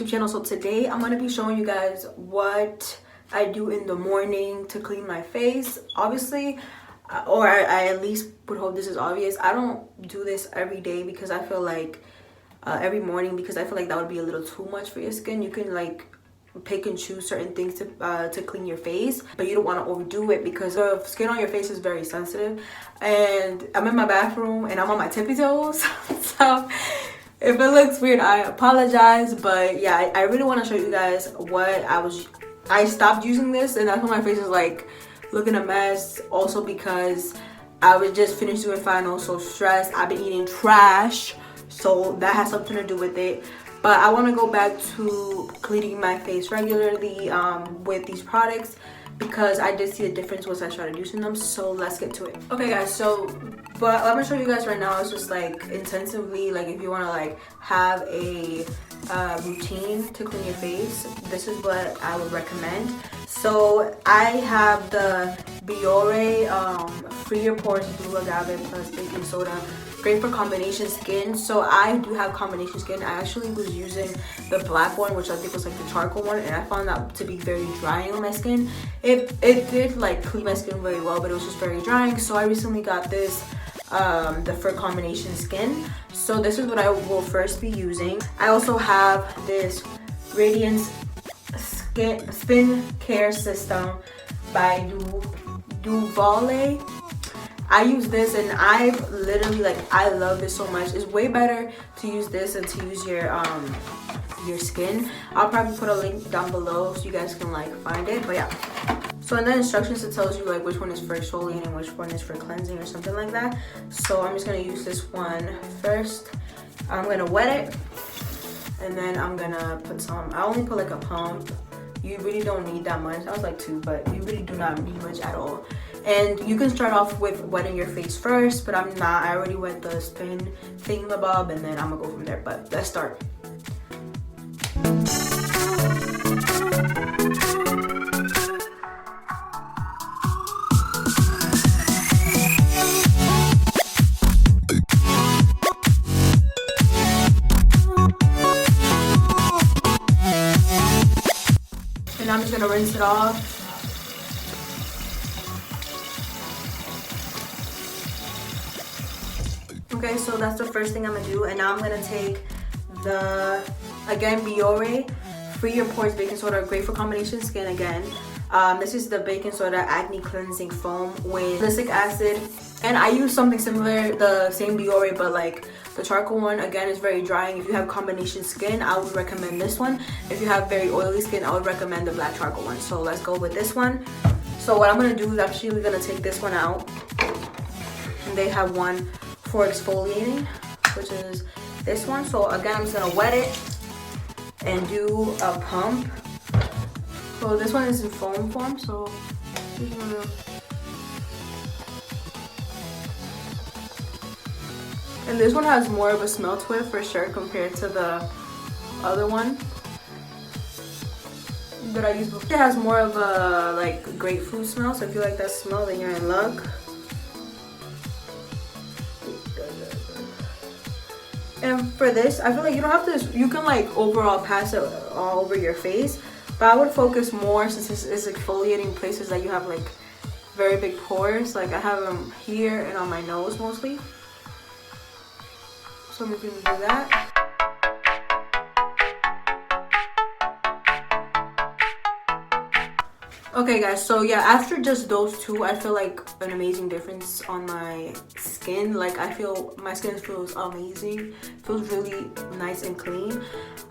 YouTube channel. So today I'm going to be showing you guys what I do in the morning to clean my face. Obviously, or I at least would hope this is obvious, I don't do this every day because I feel like every morning, because I feel like that would be a little too much for your skin. You can like pick and choose certain things to clean your face, but you don't want to overdo it because the skin on your face is very sensitive. And I'm in my bathroom and I'm on my tippy toes so if it looks weird, I apologize. But yeah, I really want to show you guys what I stopped using this, and that's why my face is like looking a mess. Also because I was just finished doing finals, so stressed. I've been eating trash, so that has something to do with it. But I want to go back to cleaning my face regularly with these products because I did see a difference once I started using them. So let's get to it. Okay guys, so what I'm gonna show you guys right now is just like intensively, like if you want to like have a routine to clean your face, this is what I would recommend. So I have the Biore Free Your Pores Blue Agave plus baking soda, great for combination skin. So I do have combination skin. I actually was using the black one, which I think was like the charcoal one, and I found that to be very drying on my skin. It did like clean my skin very well, but it was just very drying. So I recently got this the for combination skin. So this is what I will first be using. I also have this Radiance Spin Care System by Duvolle. I use this and I literally I love this so much. It's way better to use this than to use your skin. I'll probably put a link down below so you guys can like find it. But yeah, so in the instructions it tells you like which one is for exfoliating and which one is for cleansing or something like that. So I'm just gonna use this one first. I'm gonna wet it and then I'm gonna put some. I only put like a pump. You really don't need that much. I was like 2, but you really do not need much at all. And you can start off with wetting your face first, but I'm not. I already wet the spin thingamabob, and then I'm gonna go from there. But let's start. And I'm just gonna rinse it off. Okay, so that's the first thing I'm gonna do, and now I'm gonna take the, again, Biore Free Your Pores Baking Soda, great for combination skin again. This is the baking soda acne cleansing foam with salicylic acid, and I use something similar, the same Biore, but like the charcoal one. Again, is very drying. If you have combination skin, I would recommend this one. If you have very oily skin, I would recommend the black charcoal one. So let's go with this one. So what I'm gonna do is actually gonna take this one out, and they have one for exfoliating, which is this one. So again, I'm just gonna wet it and do a pump. So this one is in foam form, so and this one has more of a smell to it for sure compared to the other one that I used before. It has more of a like grapefruit smell, so if you like that smell, then you're in luck. And for this, I feel like you don't have to, you can like overall pass it all over your face, but I would focus more, since this is exfoliating places that you have like very big pores. Like I have them here and on my nose mostly. So I'm gonna do that. Okay guys, so yeah, after just those two, I feel like an amazing difference on my skin. Like I feel my skin feels amazing, feels really nice and clean.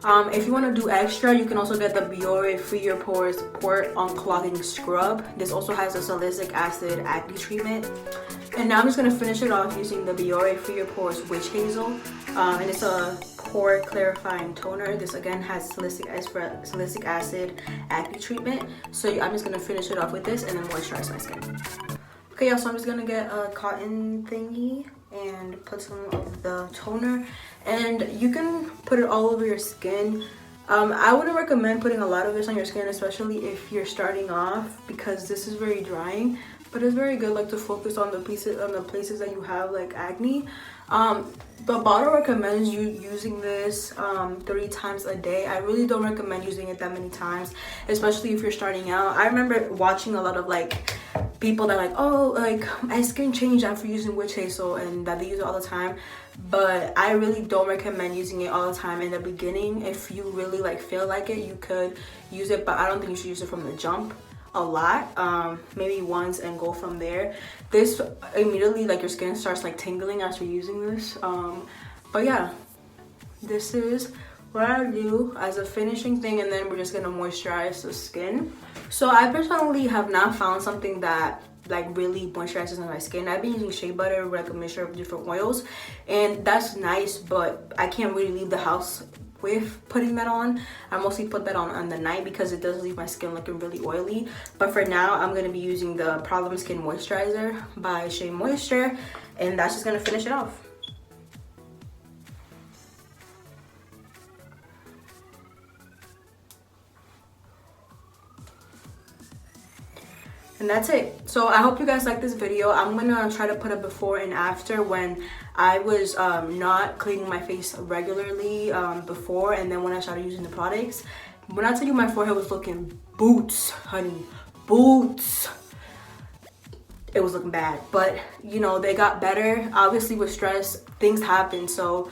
If you want to do extra, you can also get the Biore Free Your Pores Pore Unclogging Scrub. This also has a salicylic acid acne treatment. And now I'm just gonna finish it off using the Biore Free Your Pores Witch Hazel, and it's a pore clarifying toner. This again has salicylic acid acne treatment. So I'm just gonna finish it off with this and then moisturize my skin. Okay, y'all, so I'm just gonna get a cotton thingy and put some of the toner, and you can put it all over your skin. I wouldn't recommend putting a lot of this on your skin, especially if you're starting off, because this is very drying. but it's very good, like, to focus on the places that you have like acne. The bottle recommends you using this 3 times a day. I really don't recommend using it that many times, especially if you're starting out. I remember watching a lot of like people that like, oh, like my skin changed after using witch hazel, and that they use it all the time. But I really don't recommend using it all the time. In the beginning, if you really like feel like it, you could use it, but I don't think you should use it from the jump a lot. Maybe once and go from there. This immediately, like, your skin starts like tingling after using this. But yeah, this is what I do as a finishing thing, and then we're just gonna moisturize the skin. So I personally have not found something that like really moisturizes my skin. I've been using shea butter with like a mixture of different oils, and that's nice, but I can't really leave the house with putting that on. I mostly put that on the night because it does leave my skin looking really oily. But for now, I'm going to be using the Problem Skin Moisturizer by Shea Moisture, and that's just going to finish it off. And that's it. So I hope you guys like this video. I'm gonna try to put a before and after when I was not cleaning my face regularly before, and then when I started using the products. When I tell you my forehead was looking boots, honey, boots. It was looking bad, but you know, they got better. Obviously with stress, things happen, so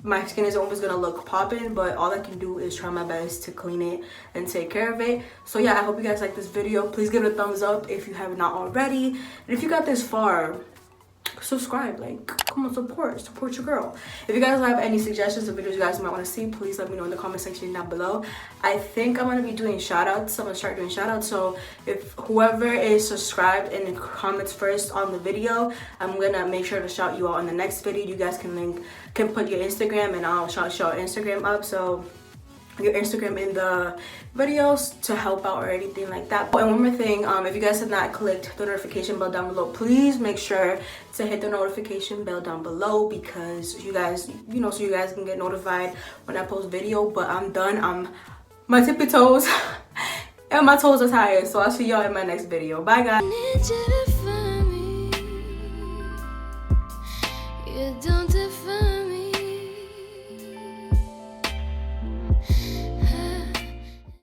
my skin isn't always gonna look popping, but all I can do is try my best to clean it and take care of it. So yeah, I hope you guys like this video. Please give it a thumbs up if you have not already, and if you got this far, subscribe. Like, come on, support your girl. If you guys have any suggestions of videos you guys might want to see, please let me know in the comment section down below. I think I'm gonna be doing shout outs. I'm gonna start doing shout outs, so if whoever is subscribed and comments first on the video, I'm gonna make sure to shout you out in the next video. You guys can put your Instagram, and I'll shout your Instagram up, so your Instagram in the videos to help out or anything like that. And one more thing, if you guys have not clicked the notification bell down below, please make sure to hit the notification bell down below, because you guys, you know, so you guys can get notified when I post video. But I'm done. My tippy toes and my toes are tired, so I'll see y'all in my next video. Bye guys.